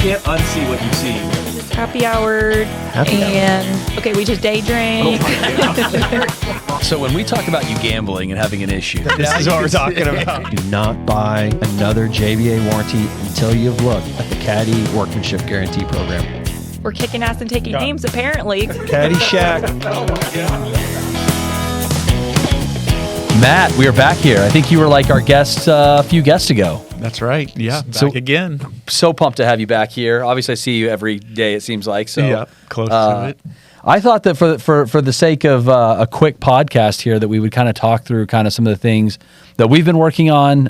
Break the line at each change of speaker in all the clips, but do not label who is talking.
can't unsee what you've seen.
It's happy hour. Okay, we just day drank.
So when we talk about you gambling and having an issue,
this is what we're talking about. Do not buy another JVA warranty until you've looked at the Caddie Workmanship Guarantee Program.
We're kicking ass and taking names, apparently.
Caddie Shack.
Oh my God.
Matt, we are back here. I think you were like our guest a few guests ago.
That's right. Yeah, back again.
So pumped to have you back here. Obviously, I see you every day, it seems like. So
yeah, close to it.
I thought that for the sake of a quick podcast here, that we would kind of talk through kind of some of the things that we've been working on.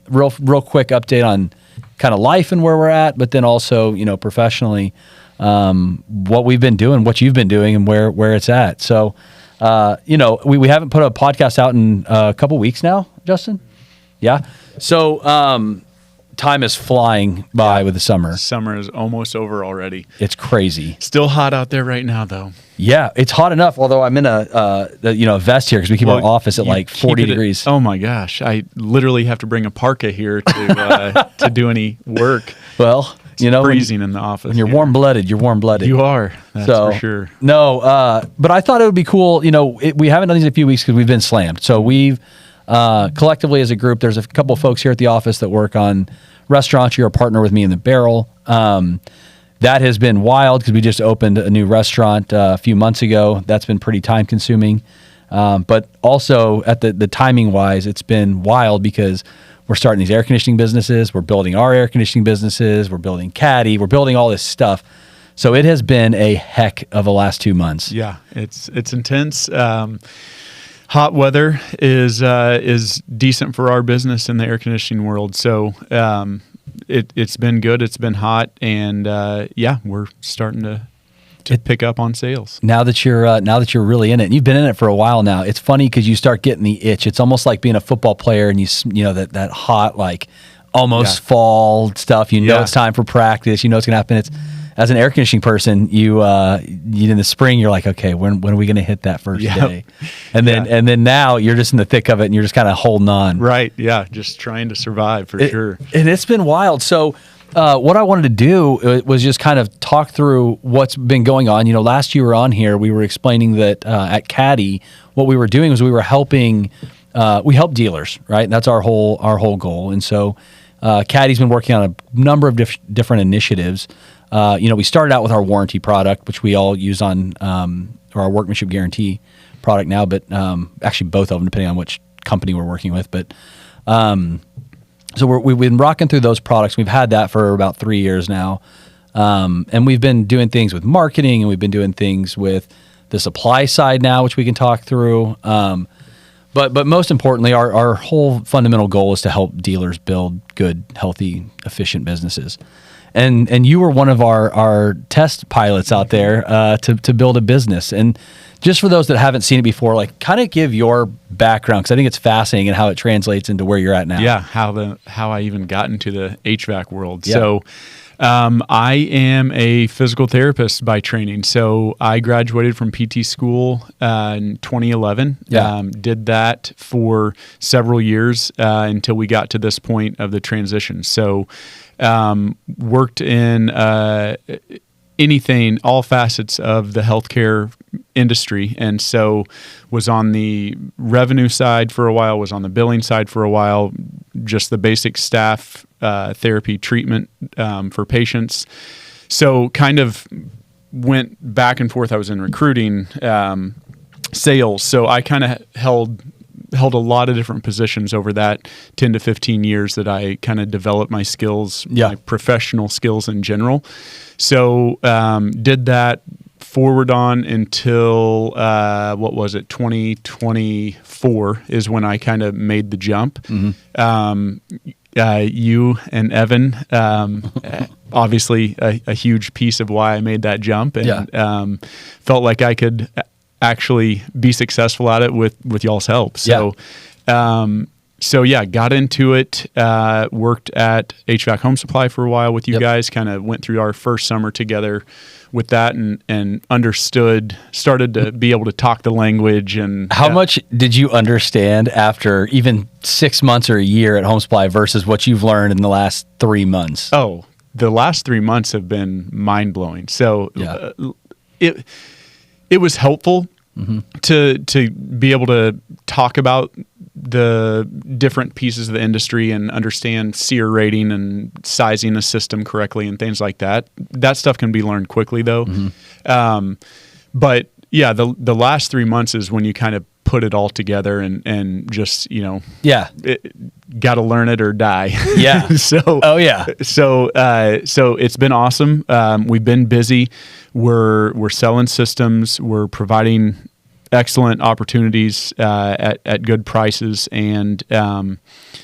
Real quick update on kind of life and where we're at, but then also, professionally, what we've been doing, what you've been doing, and where it's at. So, we haven't put a podcast out in a couple weeks now, Justin. Yeah. So, time is flying by with the summer.
Summer is almost over already.
It's crazy.
Still hot out there right now, though.
Yeah, it's hot enough. Although I'm in a vest here because we keep our office at like 40 degrees.
Oh my gosh, I literally have to bring a parka here to to do any work.
Well,
it's freezing in the office.
When you're warm blooded, you're warm blooded.
You are. That's for sure.
No, but I thought it would be cool. We haven't done these in a few weeks because we've been slammed. So we've collectively as a group, there's a couple of folks here at the office that work on restaurants. You're a partner with me in the Barrel. That has been wild because we just opened a new restaurant a few months ago. That's been pretty time consuming. But also at the timing wise, it's been wild because we're starting these air conditioning businesses. We're building our air conditioning businesses. We're building Caddie. We're building all this stuff. So it has been a heck of the last 2 months.
Yeah, it's intense. Hot weather is decent for our business in the air conditioning world. So it's been good. It's been hot, and we're starting to pick up on sales.
Now that you're really in it, and you've been in it for a while now, it's funny because you start getting the itch. It's almost like being a football player, and that hot almost fall stuff. It's time for practice. It's gonna happen. It's as an air conditioning person, you in the spring you're like, okay, when are we gonna hit that first day? And then now you're just in the thick of it, and you're just kind of holding on.
Right. Yeah. Just trying to survive for sure.
And it's been wild. So. What I wanted to do was just kind of talk through what's been going on. Last you were on here, we were explaining that at Caddie, what we were doing was we were helping. We help dealers, right? And that's our whole goal. And so, Caddie's been working on a number of different initiatives. We started out with our warranty product, which we all use on our workmanship guarantee product now, but actually both of them, depending on which company we're working with. But so we've been rocking through those products. We've had that for about 3 years now. And we've been doing things with marketing, and we've been doing things with the supply side now, which we can talk through. But most importantly, our whole fundamental goal is to help dealers build good, healthy, efficient businesses. And you were one of our test pilots out there to build a business. And just for those that haven't seen it before, kind of give your background, because I think it's fascinating and how it translates into where you're at now.
Yeah, how I even got into the HVAC world. Yeah. So I am a physical therapist by training. So I graduated from PT school in 2011.
Yeah.
Did that for several years until we got to this point of the transition. So worked in anything, all facets of the healthcare industry. And so was on the revenue side for a while, was on the billing side for a while, just the basic staff therapy treatment for patients. So kind of went back and forth. I was in recruiting, sales. So I kind of held a lot of different positions over that 10 to 15 years that I kind of developed my skills, my professional skills in general. So did that forward on until, 2024 is when I kind of made the jump. Mm-hmm. You and Evan, obviously a huge piece of why I made that jump, and felt like I could actually be successful at it with y'all's help. So, got into it, worked at HVAC Home Supply for a while with you guys, kind of went through our first summer together with that and started to be able to talk the language. And
how much did you understand after even 6 months or a year at Home Supply versus what you've learned in the last 3 months?
Oh, the last 3 months have been mind blowing. So
Yeah.
It was helpful to be able to talk about the different pieces of the industry and understand SEER rating and sizing a system correctly and things like that. That stuff can be learned quickly though. But yeah, the last 3 months is when you kind of put it all together and just, got to learn it or die.
Yeah.
So it's been awesome. We've been busy. We're selling systems. We're providing excellent opportunities at good prices, and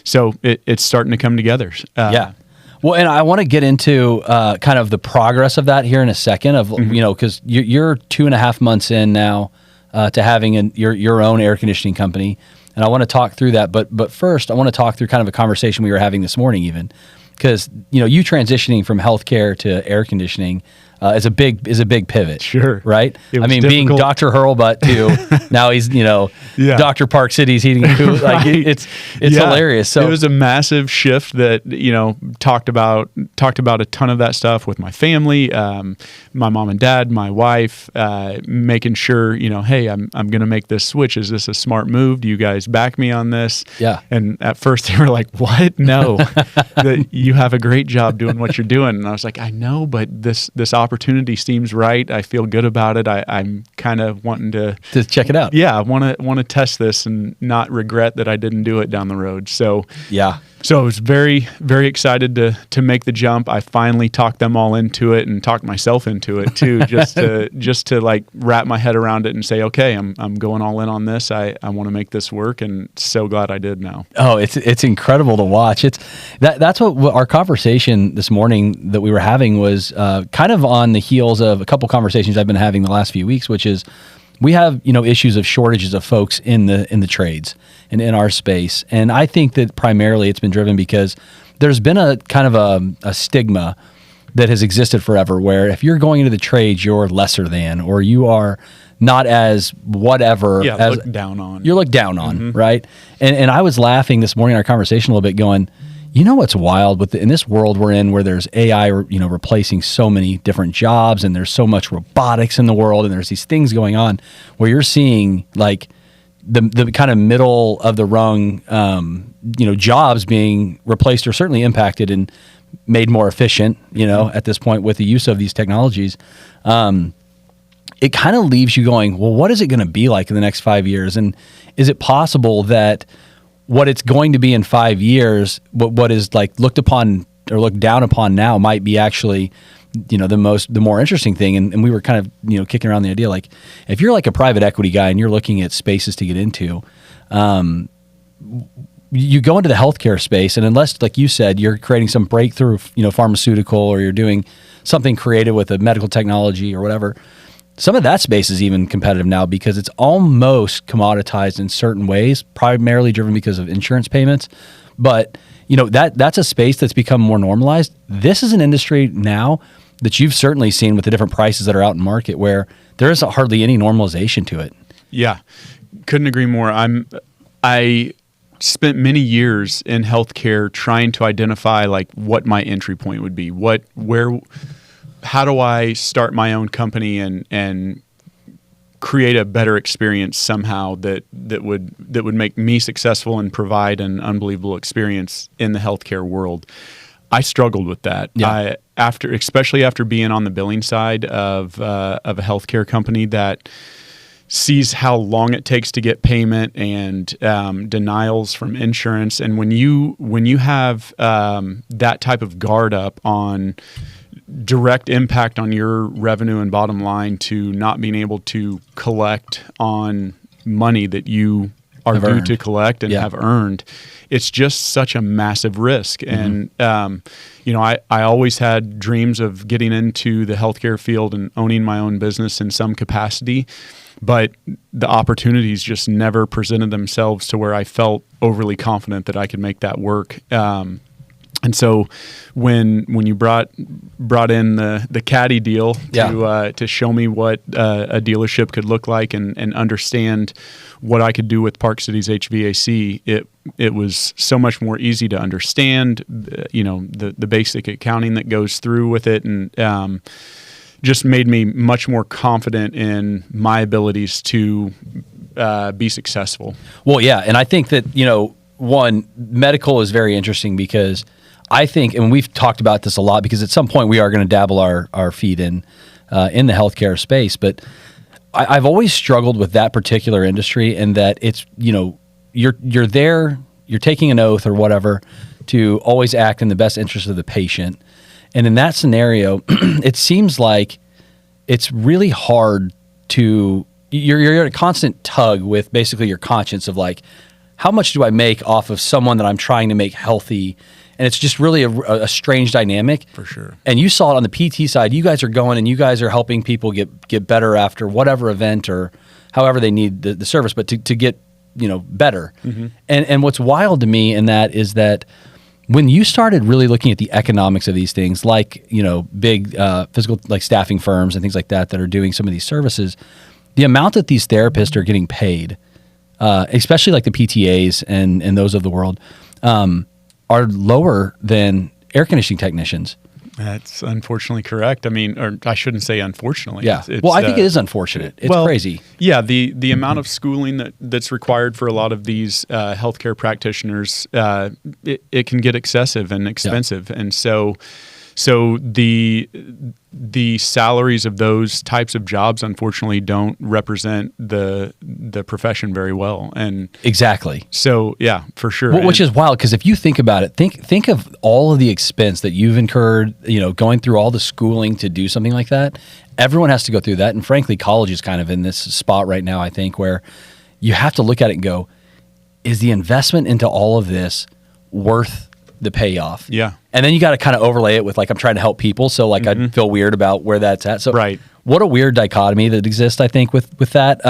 so it's starting to come together.
Well, and I want to get into kind of the progress of that here in a second. Of because you're 2.5 months in now to having your own air conditioning company, and I want to talk through that. But first, I want to talk through kind of a conversation we were having this morning, even because you transitioning from healthcare to air conditioning is a big pivot.
Sure.
Right. I mean,
difficult.
being Dr. Hurlbutt too. Now he's Dr. Park Cities Heating and Cooling. Like it's hilarious. So
it was a massive shift that talked about a ton of that stuff with my family, my mom and dad, my wife, making sure hey, I'm going to make this switch. Is this a smart move? Do you guys back me on this?
Yeah.
And at first they were like, "What? No, that you have a great job doing what you're doing." And I was like, "I know, but this opportunity seems right. I feel good about it. I'm kind of wanting to
check it out."
Yeah, I want to test this and not regret that I didn't do it down the road. So So I was very, very excited to make the jump. I finally talked them all into it and talked myself into it too, just to like wrap my head around it and say, okay, I'm going all in on this. I want to make this work, and so glad I did now.
Oh, it's incredible to watch. That's what our conversation this morning that we were having was kind of on the heels of a couple conversations I've been having the last few weeks, which is we have issues of shortages of folks in the trades and in our space, and I think that primarily it's been driven because there's been a kind of a stigma that has existed forever, where if you're going into the trades, you're lesser than, or you are not as whatever.
Yeah,
as
looked down on.
You're looked down on, right? And I was laughing this morning in our conversation a little bit, going, what's wild in this world we're in, where there's AI, replacing so many different jobs, and there's so much robotics in the world, and there's these things going on where you're seeing like the kind of middle of the rung, jobs being replaced or certainly impacted and made more efficient, at this point with the use of these technologies. It kind of leaves you going, well, what is it going to be like in the next 5 years? And is it possible that what it's going to be in 5 years, what is like looked upon or looked down upon now might be actually, the more interesting thing. And we were kind of, kicking around the idea, like if you're like a private equity guy and you're looking at spaces to get into, you go into the healthcare space, and unless, like you said, you're creating some breakthrough, pharmaceutical, or you're doing something creative with a medical technology or whatever, some of that space is even competitive now because it's almost commoditized in certain ways, primarily driven because of insurance payments. But that's a space that's become more normalized. This is an industry now that you've certainly seen with the different prices that are out in market, where there is hardly any normalization to it. Yeah,
couldn't agree more. I spent many years in healthcare trying to identify like what my entry point would be. How do I start my own company and create a better experience somehow that would make me successful and provide an unbelievable experience in the healthcare world? I struggled with that.
Yeah.
Especially after being on the billing side of a healthcare company that sees how long it takes to get payment and denials from insurance. And when you have that type of guard up on direct impact on your revenue and bottom line to not being able to collect on money that you are due to collect and have earned, it's just such a massive risk. And I always had dreams of getting into the healthcare field and owning my own business in some capacity, but the opportunities just never presented themselves to where I felt overly confident that I could make that work. And so when you brought in the Caddie deal to show me what a dealership could look like and understand what I could do with Park Cities HVAC, it was so much more easy to understand, the basic accounting that goes through with it, and just made me much more confident in my abilities to be successful.
Well, yeah, and I think that, one, medical is very interesting because I think, and we've talked about this a lot, because at some point we are going to dabble our feet in the healthcare space, but I've always struggled with that particular industry, in that it's, you're there, you're taking an oath or whatever to always act in the best interest of the patient. And in that scenario, it seems like it's really hard to, you're in a constant tug with basically your conscience of like, how much do I make off of someone that I'm trying to make healthy? And it's just really a strange dynamic.
For sure.
And you saw it on the PT side. You guys are going and you guys are helping people get better after whatever event or however they need the service, but to get, better. Mm-hmm. And what's wild to me in that is that when you started really looking at the economics of these things, like, big physical, like staffing firms and things like that are doing some of these services, the amount that these therapists are getting paid, especially like the PTAs and those of the world, are lower than air conditioning technicians.
That's unfortunately correct. I mean, or I shouldn't say unfortunately.
Yeah. Well, I think it is unfortunate. It's crazy.
Yeah. The amount of schooling that's required for a lot of these healthcare practitioners, it can get excessive and expensive. Yeah. And so the salaries of those types of jobs, unfortunately, don't represent the profession very well. And
exactly.
So yeah, for sure.
Which is wild, because if you think about it, think of all of the expense that you've incurred, going through all the schooling to do something like that. Everyone has to go through that. And frankly, college is kind of in this spot right now, I think, where you have to look at it and go, is the investment into all of this worth the payoff?
Yeah.
And then you got to kind of overlay it with like, I'm trying to help people. So like, mm-hmm. I'd feel weird about where that's at. So
right.
What a weird dichotomy that exists, I think, with that.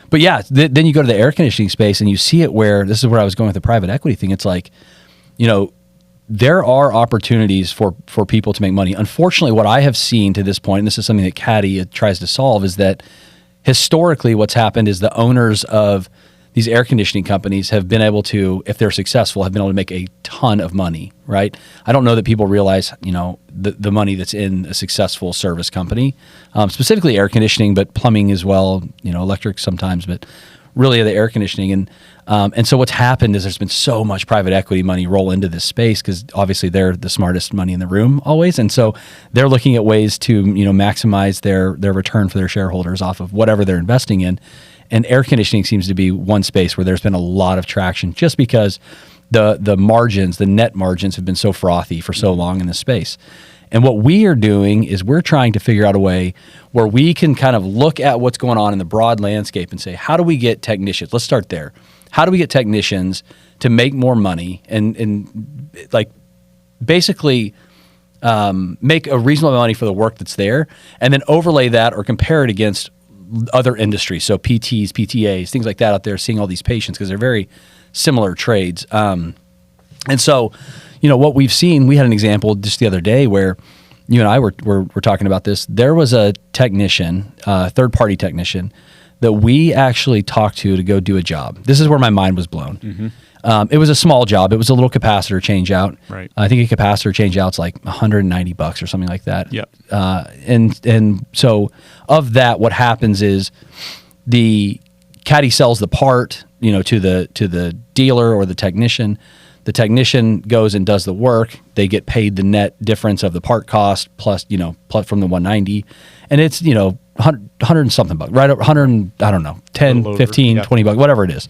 But yeah, then you go to the air conditioning space and you see it where, this is where I was going with the private equity thing. It's like, there are opportunities for people to make money. Unfortunately, what I have seen to this point, and this is something that Caddie tries to solve, is that historically what's happened is the owners of these air conditioning companies have been able to, if they're successful, have been able to make a ton of money, right? I don't know that people realize, the money that's in a successful service company, specifically air conditioning, but plumbing as well, electric sometimes, but really the air conditioning. And so what's happened is there's been so much private equity money roll into this space, because obviously they're the smartest money in the room always. And so they're looking at ways to, maximize their return for their shareholders off of whatever they're investing in. And air conditioning seems to be one space where there's been a lot of traction, just because the margins, the net margins, have been so frothy for so long in this space. And what we are doing is we're trying to figure out a way where we can kind of look at what's going on in the broad landscape and say, how do we get technicians? Let's start there. How do we get technicians to make more money and like basically make a reasonable amount of money for the work that's there, and then overlay that or compare it against other industries, so PTs, PTAs, things like that out there, seeing all these patients, because they're very similar trades. And so, what we've seen, we had an example just the other day where you and I were talking about this. There was a technician, third-party technician, that we actually talked to go do a job. This is where my mind was blown. Mm-hmm. It was a small job. It was a little capacitor change out.
Right.
I think a capacitor change out's like $190 or something like that.
Yep.
And so of that, what happens is the Caddie sells the part, to the dealer or the technician. The technician goes and does the work. They get paid the net difference of the part cost plus from the 190, and it's 100 and something bucks, right? 100, I don't know, 10, 15, 20 bucks, whatever it is.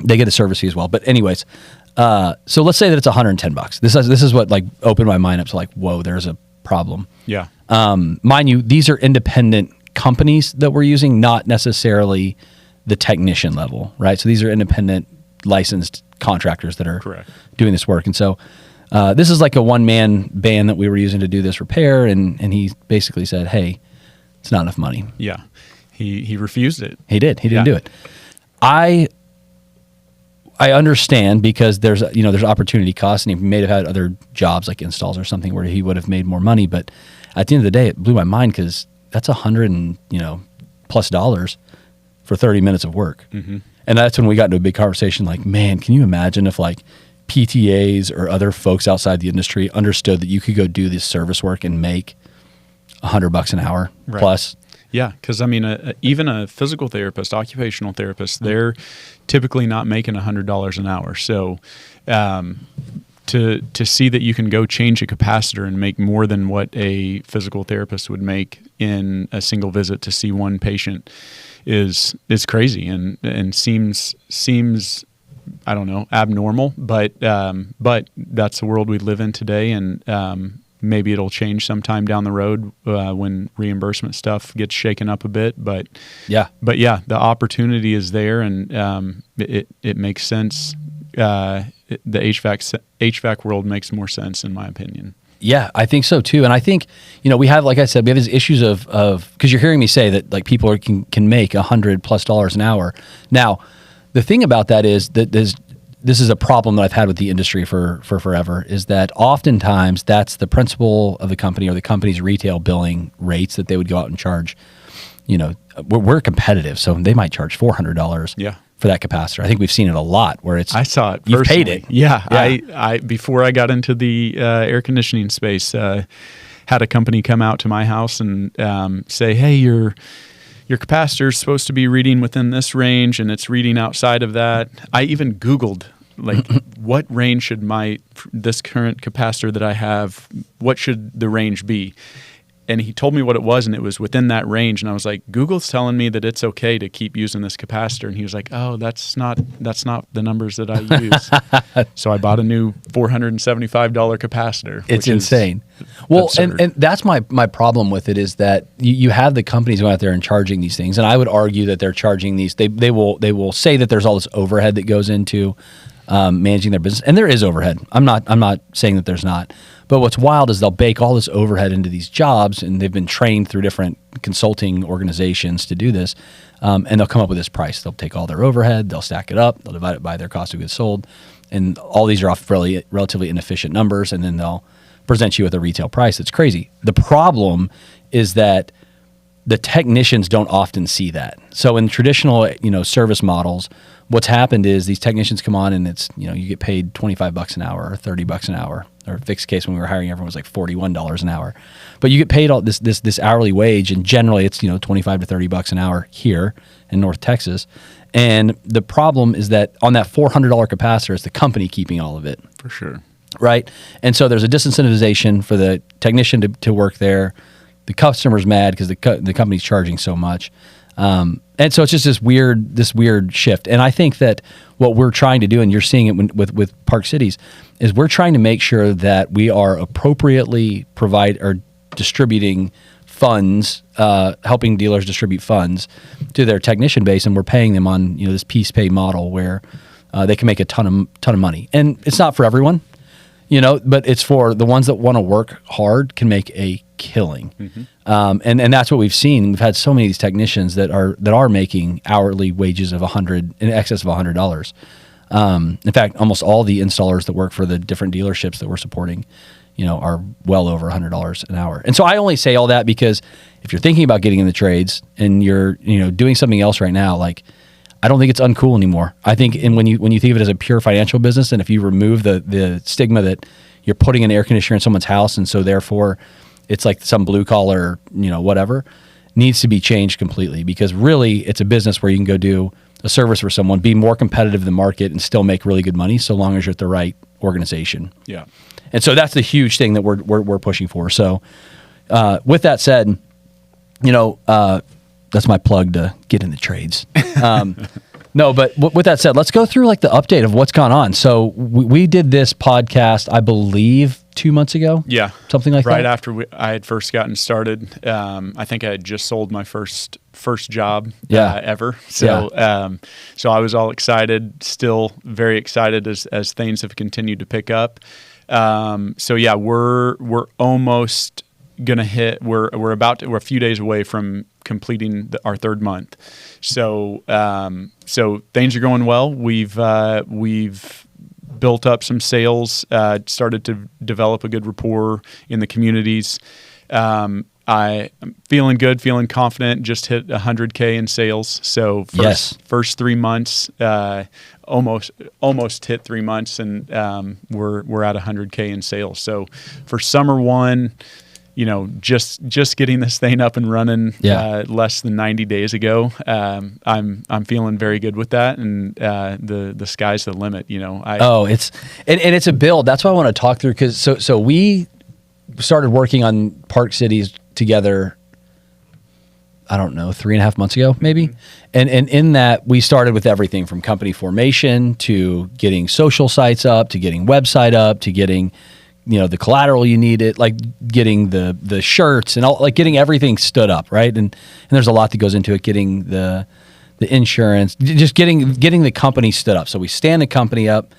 They get a service fee as well. But anyways, so let's say that it's $110. This is what like opened my mind up to like, whoa, there's a problem.
Yeah.
Mind you, these are independent companies that we're using, not necessarily the technician level, right? So these are independent licensed contractors that are
correct
doing this work. And so this is like a one-man band that we were using to do this repair. And he basically said, hey, it's not enough money.
Yeah. He refused it.
He did. He didn't do it. I understand, because there's opportunity costs, and he may have had other jobs like installs or something where he would have made more money. But at the end of the day, it blew my mind, because that's $100 and plus for 30 minutes of work. Mm-hmm. And that's when we got into a big conversation like, man, can you imagine if like PTAs or other folks outside the industry understood that you could go do this service work and make $100 an hour plus?
Yeah, because I mean, even a physical therapist, occupational therapist, they're typically not making $100 an hour. So to see that you can go change a capacitor and make more than what a physical therapist would make in a single visit to see one patient is crazy and seems I don't know, abnormal, but that's the world we live in today, and maybe it'll change sometime down the road when reimbursement stuff gets shaken up a bit. But yeah, the opportunity is there, and it makes sense. The HVAC world makes more sense, in my opinion.
Yeah, I think so too. And I think, we have, like I said, we have these issues of because you're hearing me say that like people can make $100+ an hour. Now, the thing about that is that this is a problem that I've had with the industry for forever, is that oftentimes that's the principal of the company or the company's retail billing rates that they would go out and charge. We're competitive, so they might charge $400 for that capacitor. I think we've seen it a lot where it's,
I saw it
you've
personally.
paid it.
Yeah. I before I got into the air conditioning space, had a company come out to my house and say, hey, your capacitor is supposed to be reading within this range, and it's reading outside of that. I even Googled, like, what range should this current capacitor that I have, what should the range be? And he told me what it was, and it was within that range. And I was like, Google's telling me that it's okay to keep using this capacitor. And he was like, oh, that's not the numbers that I use. So I bought a new $475 capacitor.
It's insane. Well, and that's my problem with it, is that you have the companies going out there and charging these things. And I would argue that they're charging these, they will say that there's all this overhead that goes into managing their business. And there is overhead. I'm not saying that there's not. But what's wild is they'll bake all this overhead into these jobs, and they've been trained through different consulting organizations to do this, and they'll come up with this price. They'll take all their overhead, they'll stack it up, they'll divide it by their cost of goods sold, and all these are off relatively inefficient numbers, and then they'll present you with a retail price that's crazy. The problem is that the technicians don't often see that. So in traditional, service models, what's happened is these technicians come on and it's, you get paid $25 an hour or $30 an hour, or fixed case when we were hiring everyone was like $41 an hour. But you get paid all this hourly wage, and generally it's, $25 to $30 an hour here in North Texas. And the problem is that on that $400 capacitor, it's the company keeping all of it.
For sure.
Right? And so there's a disincentivization for the technician to work there. The customer's mad because the company's charging so much. And so it's just this weird shift. And I think that what we're trying to do, and you're seeing it with Park Cities, is we're trying to make sure that we are appropriately distributing funds, helping dealers distribute funds to their technician base, and we're paying them on this piece pay model where they can make a ton of money. And it's not for everyone, but it's for the ones that want to work hard can make a killing. Mm-hmm. And that's what we've seen. We've had so many of these technicians that are making hourly wages of in excess of $100. In fact, almost all the installers that work for the different dealerships that we're supporting, are well over $100 an hour. And so I only say all that because if you're thinking about getting in the trades and you're, doing something else right now, like, I don't think it's uncool anymore. I think, and when you think of it as a pure financial business, and if you remove the stigma that you're putting an air conditioner in someone's house, and so therefore it's like some blue collar, whatever, needs to be changed completely, because really it's a business where you can go do a service for someone, be more competitive in the market, and still make really good money so long as you're at the right organization. Yeah. And so that's the huge thing that we're pushing for. So with that said, that's my plug to get in the trades. No, but with that said, let's go through like the update of what's gone on. So we did this podcast, I believe, 2 months ago.
Yeah,
something like that.
Right after I had first gotten started. I think I had just sold my first job ever. So so I was all excited, still very excited as things have continued to pick up. So yeah, we're almost gonna hit. We're a few days away from completing our third month. So so things are going well. We've built up some sales, started to develop a good rapport in the communities. I'm feeling good, feeling confident. Just hit 100K in sales. So first 3 months, almost hit 3 months, and we're at 100K in sales. So for summer one, just getting this thing up and running less than 90 days ago, I'm feeling very good with that, and the sky's the limit.
It's a build. That's what I want to talk through, because so we started working on Park Cities together, I don't know, 3.5 months ago, maybe. And in that, we started with everything from company formation to getting social sites up, to getting website up, to getting, the collateral you needed, like getting the shirts and all, like getting everything stood up, right? And there's a lot that goes into it, getting the insurance, just getting the company stood up. So we stand the company up,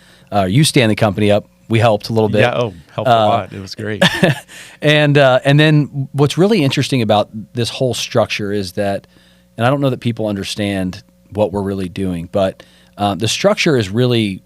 you stand the company up. We helped a little bit.
Yeah, helped a lot. It was great.
And then what's really interesting about this whole structure is that, and I don't know that people understand what we're really doing, but the structure is really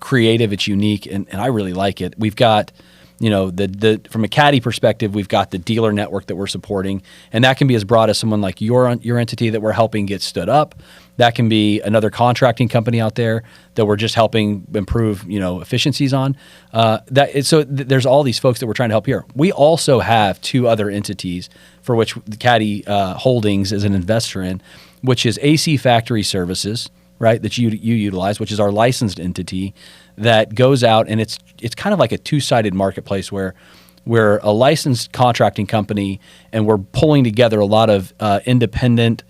creative. It's unique, and I really like it. We've got, from a Caddie perspective, we've got the dealer network that we're supporting, and that can be as broad as someone like your entity that we're helping get stood up. That can be another contracting company out there that we're just helping improve, efficiencies on. There's all these folks that we're trying to help here. We also have 2 other entities for which the Caddie Holdings is an investor in, which is AC Factory Services, right, that you utilize, which is our licensed entity that goes out, and it's kind of like a 2-sided marketplace where we're a licensed contracting company and we're pulling together a lot of independent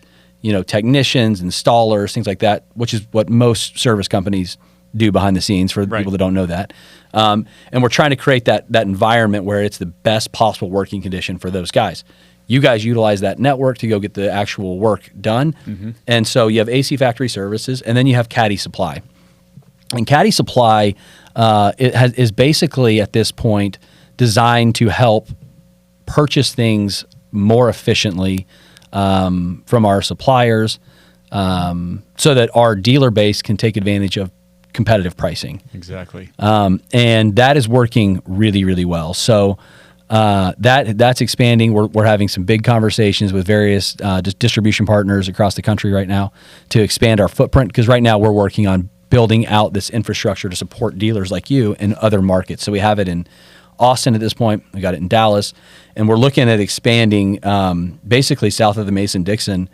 technicians, installers, things like that, which is what most service companies do behind the scenes for people that don't know that. And we're trying to create that environment where it's the best possible working condition for those guys. You guys utilize that network to go get the actual work done. Mm-hmm. And so you have AC Factory Services, and then you have Caddie Supply. And Caddie Supply is basically at this point designed to help purchase things more efficiently from our suppliers, so that our dealer base can take advantage of competitive pricing.
Exactly.
And that is working really, really well. So that's expanding. We're having some big conversations with various distribution partners across the country right now to expand our footprint, because right now we're working on building out this infrastructure to support dealers like you in other markets. So we have it in Austin at this point. We got it in Dallas, and we're looking at expanding basically south of the Mason-Dixon,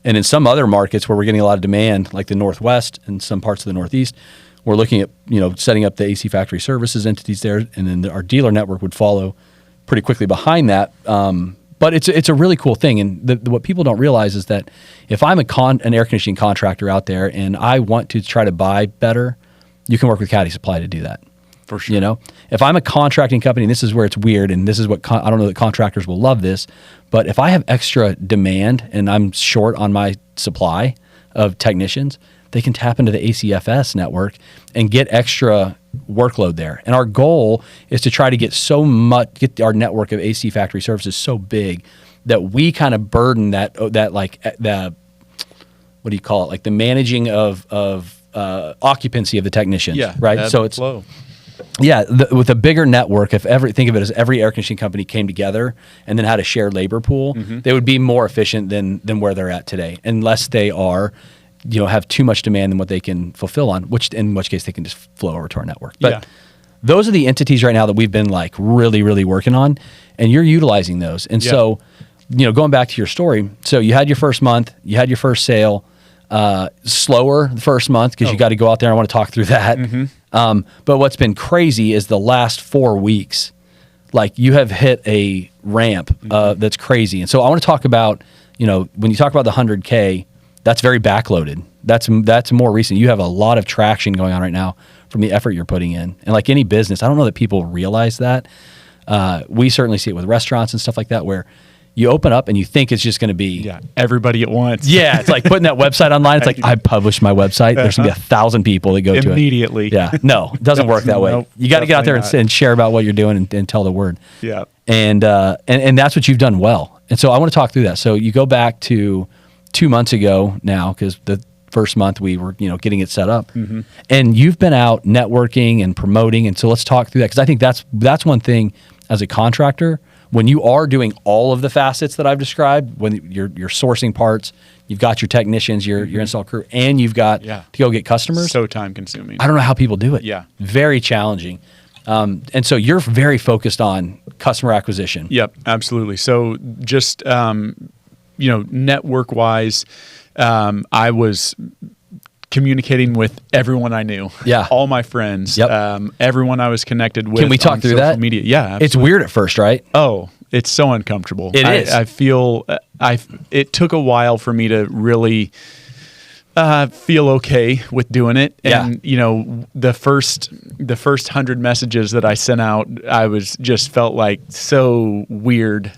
and in some other markets where we're getting a lot of demand, like the Northwest and some parts of the Northeast. We're looking at setting up the AC Factory Services entities there, and then our dealer network would follow pretty quickly behind that. But it's a really cool thing, and what people don't realize is that if I'm an air conditioning contractor out there and I want to try to buy better, you can work with Caddie Supply to do that.
For sure.
If I'm a contracting company, and this is where it's weird, and this is what I don't know that contractors will love this, but if I have extra demand and I'm short on my supply of technicians, they can tap into the ACFS network and get extra workload there. And our goal is to try to get our network of AC Factory Services so big that we kind of burden that like the, what do you call it? Like the managing of occupancy of the technicians.
Yeah.
Right. So it's
flow.
Yeah, with a bigger network, think of it as every air conditioning company came together and then had a shared labor pool, they would be more efficient than where they're at today, unless they are, have too much demand than what they can fulfill on, in which case they can just flow over to our network. But those are the entities right now that we've been like really, really working on, and you're utilizing those. And so, going back to your story, so you had your first month, you had your first sale, slower the first month because you got to go out there. I want to talk through that. But what's been crazy is the last 4 weeks, like you have hit a ramp that's crazy. And so I want to talk about, when you talk about the 100K, that's very backloaded. That's more recent. You have a lot of traction going on right now from the effort you're putting in. And like any business, I don't know that people realize that. We certainly see it with restaurants and stuff like that, where you open up and you think it's just going to be
everybody at once.
Yeah, it's like putting that website online. It's like, I published my website. There's going to be 1,000 people that go to it
immediately.
Yeah, no, it doesn't work that way.
Nope,
you got to get out there and share about what you're doing and tell the word.
Yeah,
and that's what you've done well. And so I want to talk through that. So you go back to 2 months ago now, because the first month we were getting it set up, and you've been out networking and promoting. And so let's talk through that, because I think that's one thing as a contractor when you are doing all of the facets that I've described, when you're sourcing parts, you've got your technicians, your install crew, and you've got to go get customers.
So time consuming.
I don't know how people do it.
Yeah.
Very challenging. And so you're very focused on customer acquisition.
Yep, absolutely. So just, network wise, I was communicating with everyone I knew.
Yeah.
All my friends.
Yep.
Everyone I was connected with.
Can we talk
on
through
social
that?
media. Yeah. Absolutely.
It's weird at first, right?
Oh, it's so uncomfortable.
It is.
I feel it took a while for me to really feel okay with doing it. And the first 100 messages that I sent out, I was just felt like so weird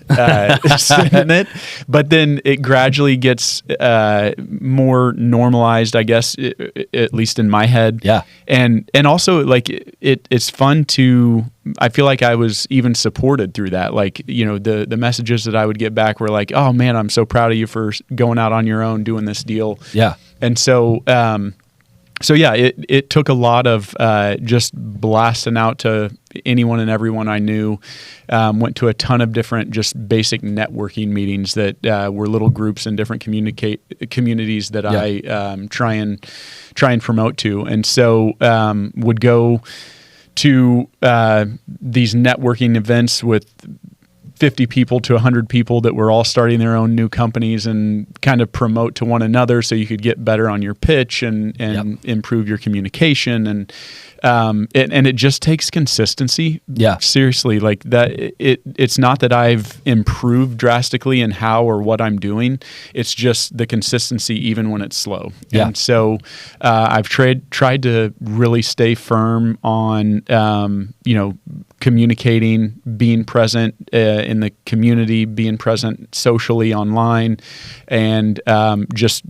sending it. But then it gradually gets more normalized, I guess, at least in my head.
Yeah.
And also like it's fun to. I feel like I was even supported through that. Like, the messages that I would get back were like, "Oh man, I'm so proud of you for going out on your own, doing this deal."
Yeah.
And so, it took a lot of just blasting out to anyone and everyone I knew. Went to a ton of different just basic networking meetings that were little groups in different communities that I try and promote to. And so would go to these networking events with 50 people to 100 people that were all starting their own new companies and kind of promote to one another so you could get better on your pitch and improve your communication. And it just takes consistency.
Yeah.
Seriously, like that. It's not that I've improved drastically in how or what I'm doing. It's just the consistency, even when it's slow.
Yeah.
And so I've tried to really stay firm on, communicating, being present in the community, being present socially online, and just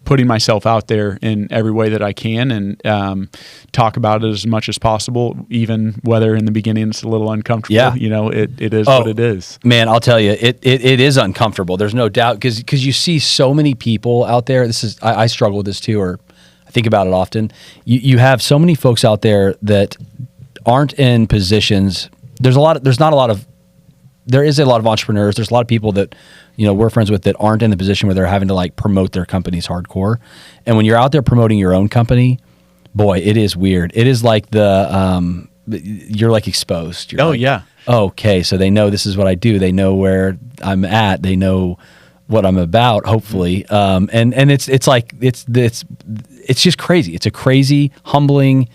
putting myself out there in every way that I can, and talk about it as much as possible, even whether in the beginning it's a little uncomfortable.
Yeah.
It is what it is.
Man, I'll tell you, it is uncomfortable. There's no doubt, because you see so many people out there. I struggle with this too, or I think about it often. You have so many folks out there that aren't in positions. There is a lot of entrepreneurs. There's a lot of people that we're friends with that aren't in the position where they're having to like promote their companies hardcore. And when you're out there promoting your own company, boy, it is weird. It is like you're like exposed. You're
Yeah.
Okay, so they know this is what I do. They know where I'm at. They know what I'm about, hopefully. And it's like it's just crazy. It's a crazy, humbling,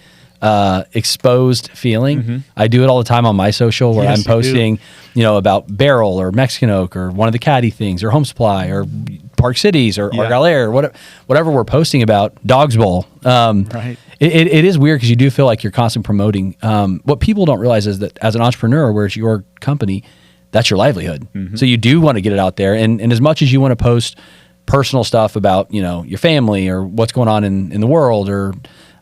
exposed feeling.
Mm-hmm.
I do it all the time on my social where
Yes,
I'm posting, about Barrel or Mexican Oak or one of the Caddie things or Home Supply or Park Cities or Argyle Air or whatever we're posting about, Dog's Bowl.
Right.
It is weird because you do feel like you're constantly promoting. What people don't realize is that as an entrepreneur, where it's your company, that's your livelihood. Mm-hmm. So you do want to get it out there. And as much as you want to post personal stuff about, your family or what's going on in the world or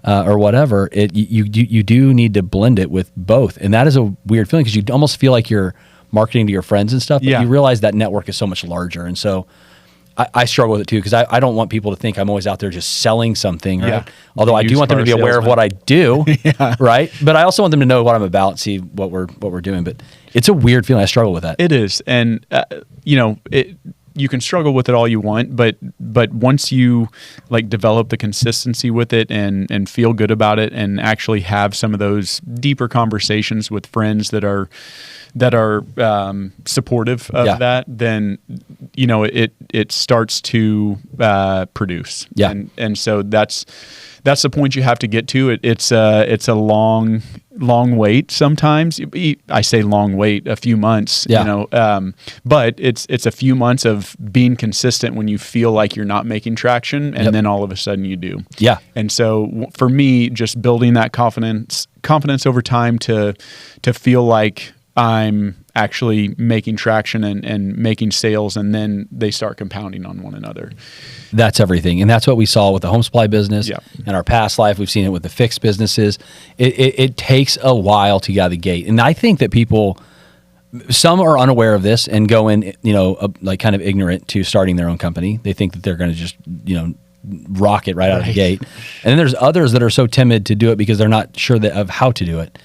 whatever, you do need to blend it with both. And that is a weird feeling because you almost feel like you're marketing to your friends and stuff, but you realize that network is so much larger. And so I struggle with it too, because I don't want people to think I'm always out there just selling something. Right?
Yeah.
Although I do want them to be aware of what I do, right? But I also want them to know what I'm about, see what we're doing. But it's a weird feeling. I struggle with that.
It is. And, you can struggle with it all you want, but once you like develop the consistency with it and feel good about it and actually have some of those deeper conversations with friends that are supportive of that, then it starts to produce.
Yeah.
And so that's the point you have to get to. It's a long wait sometimes. I say long wait, a few months, but it's a few months of being consistent when you feel like you're not making traction, and then all of a sudden you do.
Yeah.
And so for me, just building that confidence over time to feel like I'm actually making traction and making sales, and then they start compounding on one another.
That's everything. And that's what we saw with the home supply business.
Yeah.
In our past life. We've seen it with the fixed businesses. It takes a while to get out of the gate. And I think that some are unaware of this and go in, like kind of ignorant to starting their own company. They think that they're going to just, rock it right out of the gate. And then there's others that are so timid to do it because they're not sure of how to do it.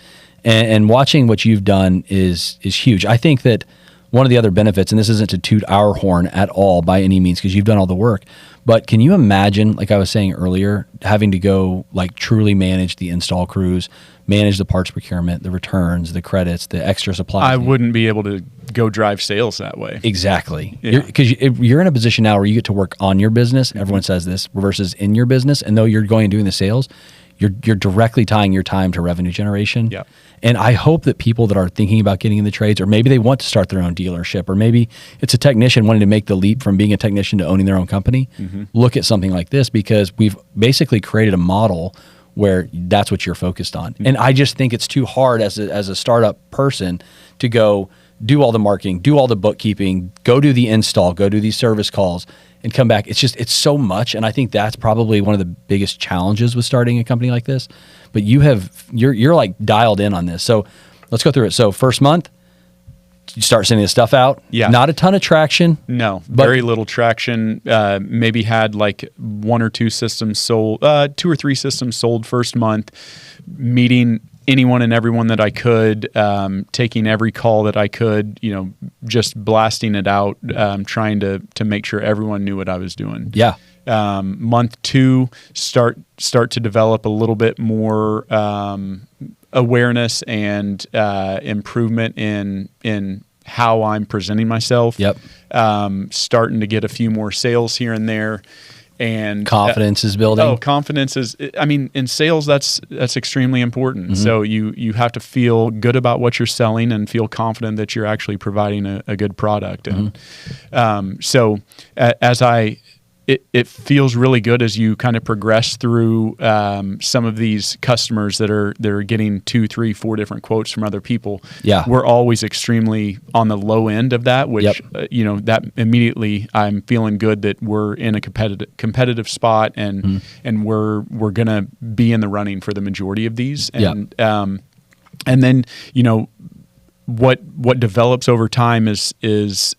And watching what you've done is huge. I think that one of the other benefits, and this isn't to toot our horn at all by any means, because you've done all the work, but can you imagine, like I was saying earlier, having to go like truly manage the install crews, manage the parts procurement, the returns, the credits, the extra supplies?
I wouldn't be able to go drive sales that way.
Exactly.
Yeah.
Because you're in a position now where you get to work on your business. Everyone says this, versus in your business. And though you're going and doing the sales, you're directly tying your time to revenue generation.
Yeah.
And I hope that people that are thinking about getting in the trades, or maybe they want to start their own dealership, or maybe it's a technician wanting to make the leap from being a technician to owning their own company, look at something like this, because we've basically created a model where that's what you're focused on. And I just think it's too hard as a startup person to go do all the marketing, do all the bookkeeping, go do the install, go do these service calls, and come back. It's so much. And I think that's probably one of the biggest challenges with starting a company like this. But you're like dialed in on this. So let's go through it. So first month, you start sending the stuff out.
Yeah.
Not a ton of traction.
No,
But-
very little traction. Maybe had like 1 or 2 systems sold, 2 or 3 systems sold first month, meeting anyone and everyone that I could, taking every call that I could, just blasting it out, trying to make sure everyone knew what I was doing.
Yeah.
Month 2, start to develop a little bit more awareness and improvement in how I'm presenting myself.
Yep.
Starting to get a few more sales here and there. And
Confidence is building.
Confidence is, in sales, that's extremely important. So you have to feel good about what you're selling and feel confident that you're actually providing a good product. And so as it feels really good as you kind of progress through some of these customers that are getting 2, 3, 4 different quotes from other people.
Yeah.
We're always extremly on the low end of that, which that immediately I'm feeling good that we're in a competitive spot and we're gonna be in the running for the majority of these. And and then what develops over time is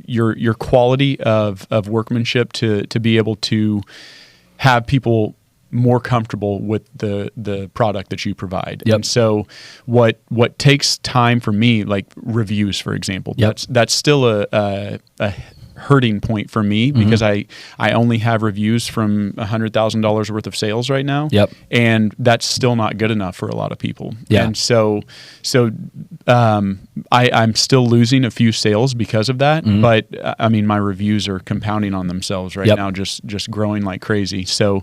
your quality of workmanship to be able to have people more comfortable with the product that you provide.
Yep.
And so what takes time for me, like reviews, for example, that's still a hurting point for me because I only have reviews from $100,000 worth of sales right now.
Yep.
And that's still not good enough for a lot of people.
Yeah.
And so I'm still losing a few sales because of that, but my reviews are compounding on themselves right now, just growing like crazy. So,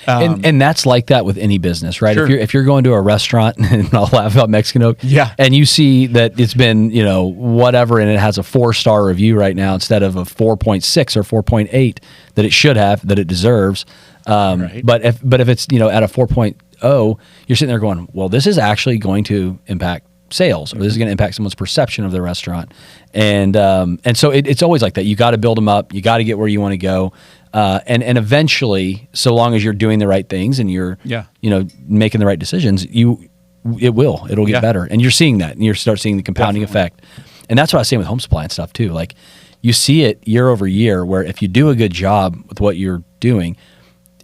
and that's like that with any business, right?
Sure.
If you're going to a restaurant, and I'll laugh about Mexican Oak, and you see that it's been whatever, and it has a 4-star review right now instead of a 4.6 or 4.8 that it should have, that it deserves.
Right.
But if it's at a 4.0, you're sitting there going, well, this is actually going to impact sales, or this is going to impact someone's perception of the restaurant. And so it's always like that. You got to build them up. You got to get where you want to go. And eventually, so long as you're doing the right things and you're, making the right decisions, it'll get better. And you're seeing that, and you start seeing the compounding effect. And that's what I was saying with home supply and stuff too. Like, you see it year over year, where if you do a good job with what you're doing,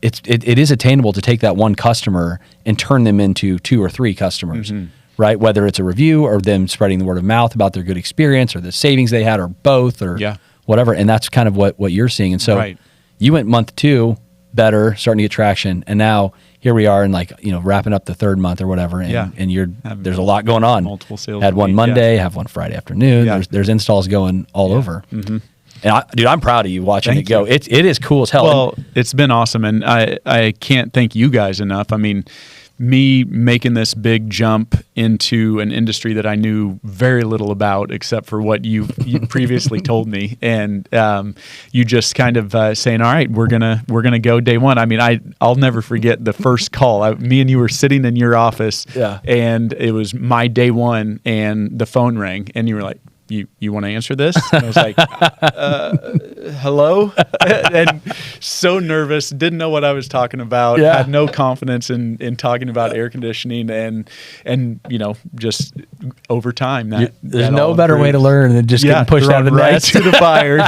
it is attainable to take that one customer and turn them into 2 or 3 customers. Right? Whether it's a review or them spreading the word of mouth about their good experience or the savings they had, or both, or whatever. And that's kind of what you're seeing. And so you went month 2 better, starting to get traction. And now here we are in wrapping up the 3rd month or whatever. And there's a lot going on.
Multiple sales.
Had one Monday, have one Friday afternoon.
Yeah.
There's installs going all over. And I'm proud of you watching it go. It is cool as hell.
Well, it's been awesome. And I can't thank you guys enough. Me making this big jump into an industry that I knew very little about, except for what you previously told me, and you just kind of saying, "All right, we're gonna go day one." I'll never forget the first call. Me and you were sitting in your office, and it was my day one, and the phone rang, and you were like, You want to answer this? And I was like, hello? And so nervous, didn't know what I was talking about, had no confidence in talking about air conditioning, and just over time. There's
no better way to learn than just getting pushed out of the
right
nest.
to the fire.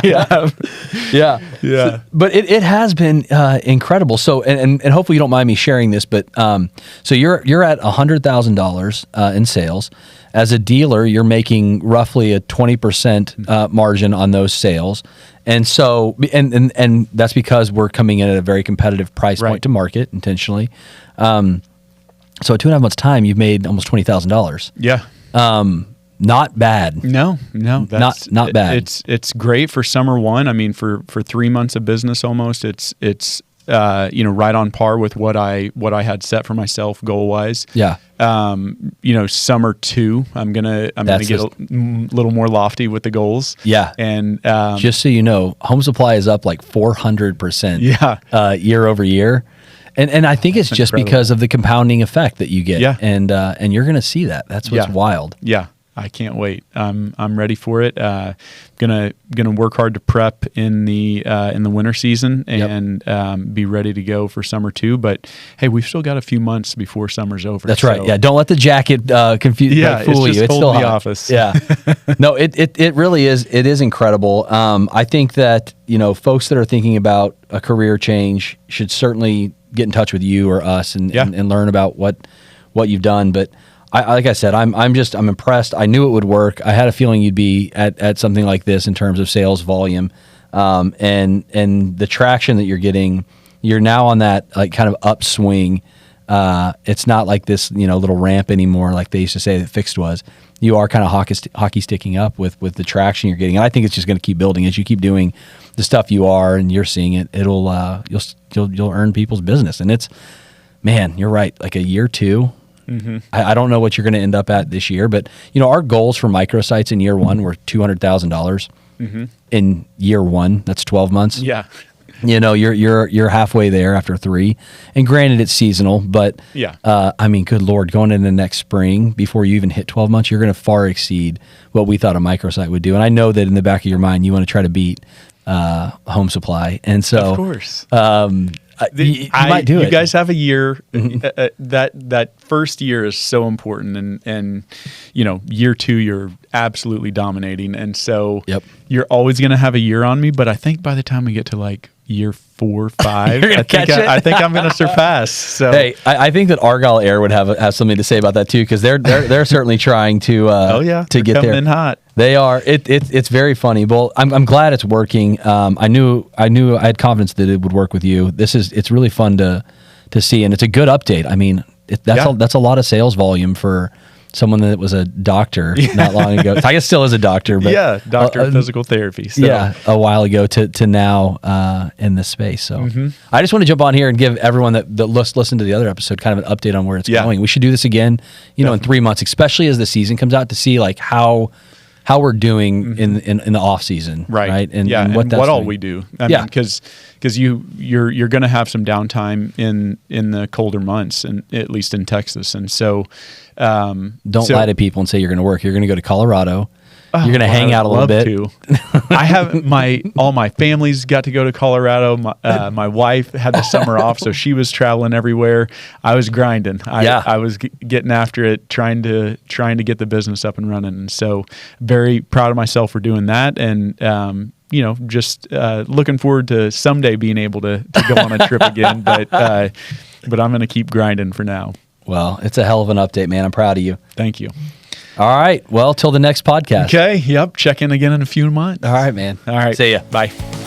Yeah.
But it has been incredible. So and hopefully you don't mind me sharing this, but so you're at $100,000 in sales. As a dealer, you're making roughly a 20% margin on those sales. And so and that's because we're coming in at a very competitive price point to market intentionally. So in 2.5 months' time, you've made almost $20,000.
Yeah.
Not bad.
No, that's
not bad.
It's great for summer one. I mean, for 3 months of business almost, it's right on par with what I had set for myself goal wise.
Yeah.
Summer two, I'm gonna get a little more lofty with the goals.
Yeah.
And
just so you know, home supply is up like 400%.
Yeah.
Year over year. And I think it's just
incredible.
Because of the compounding effect that you get.
Yeah.
And you're going to see that. That's what's wild.
Yeah. I can't wait. I'm ready for it. Gonna work hard to prep in the winter season and be ready to go for summer too. But hey, we've still got a few months before summer's over.
That's right. Yeah, don't let the jacket confuse fool you. It's
cold
still
in the
hot.
office.
Yeah, no, it really is. It is incredible. I think that folks that are thinking about a career change should certainly get in touch with you or us and learn about what you've done. But like I said, I'm impressed. I knew it would work. I had a feeling you'd be at something like this in terms of sales volume, and the traction that you're getting. You're now on that like kind of upswing. It's not like this little ramp anymore like they used to say that fixed was. You are kind of hockey sticking up with the traction you're getting. And I think it's just going to keep building as you keep doing the stuff you are and you're seeing it. It'll you'll earn people's business. And it's, man, you're right. Like a year two. Mm-hmm. I don't know what you're going to end up at this year, but our goals for microsites in year one were $200,000. Mm-hmm. In year one. That's 12 months.
Yeah.
You're halfway there after 3, and granted it's seasonal, but I mean, good Lord, going into next spring before you even hit 12 months, you're going to far exceed what we thought a microsite would do. And I know that in the back of your mind, you want to try to beat home supply, and so
of course.
You might do it.
You guys have a year. That first year is so important, and year 2 you're absolutely dominating, and so you're always going to have a year on me. But I think by the time we get to like year 4, 5, I think I'm going to surpass. So
hey, I think that Argyle Air would have something to say about that too, because they're certainly trying to to get there.
In hot.
They are. It's very funny. Well, I'm glad it's working. I knew I had confidence that it would work with you. It's really fun to see, and it's a good update. I mean, that's a lot of sales volume for someone that was a doctor not long ago. I guess still is a doctor, but
doctor of physical therapy. So.
Yeah, a while ago to now in this space. So I just want to jump on here and give everyone that listened to the other episode kind of an update on where it's going. We should do this again, in 3 months, especially as the season comes out, to see like how we're doing in the off season, right?
And what all we do. I mean, because you're going to have some downtime in the colder months, and at least in Texas, and so
don't lie to people and say you're going to work. You're going to go to Colorado. You're going to hang out a little bit.
I have all my family's got to go to Colorado. My wife had the summer off, so she was traveling everywhere. I was grinding. I was getting after it, trying to get the business up and running. And so very proud of myself for doing that. And just looking forward to someday being able to go on a trip again. But I'm going to keep grinding for now.
Well, it's a hell of an update, man. I'm proud of you.
Thank you.
All right. Well, till the next podcast.
Okay. Yep. Check in again in a few months.
All right, man.
All right.
See ya.
Bye.